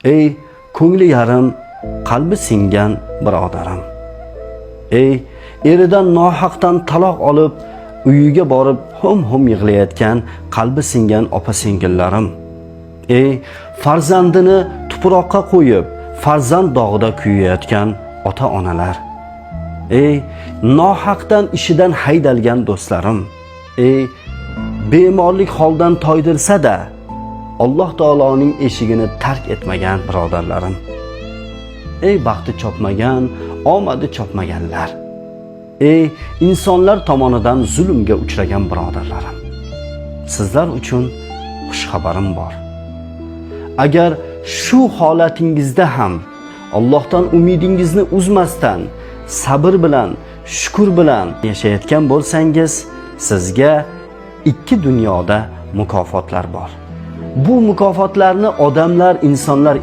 Ey ko'ngli yarim, qalbi singan birodarim. Ey eridan nohaqdan taloq olib, uyiga borib hum yig'layotgan qalbi singan opa-singillarim. Ey farzandini tuproqqa qo'yib, farzand dog'ida kuyayotgan ota-onalar. Ey nohaqdan ishidan haydalgan do'stlarim. Ey bemorlik holdan toydirsa-da Alloh taoloning eshigini tark etmagan birodarlarim. Ey baxti chopmagan, omadi chopmaganlar. Ey insonlar tomonidan zulmga uchragan birodarlarim. Sizlar uchun xush xabarim bor. Agar shu holatingizda ham Allohdan umidingizni uzmasdan, sabr bilan, shukr bilan yashayotgan bo'lsangiz, sizga ikki dunyoda mukofotlar bor. Bu mukofotlarni odamlar, insonlar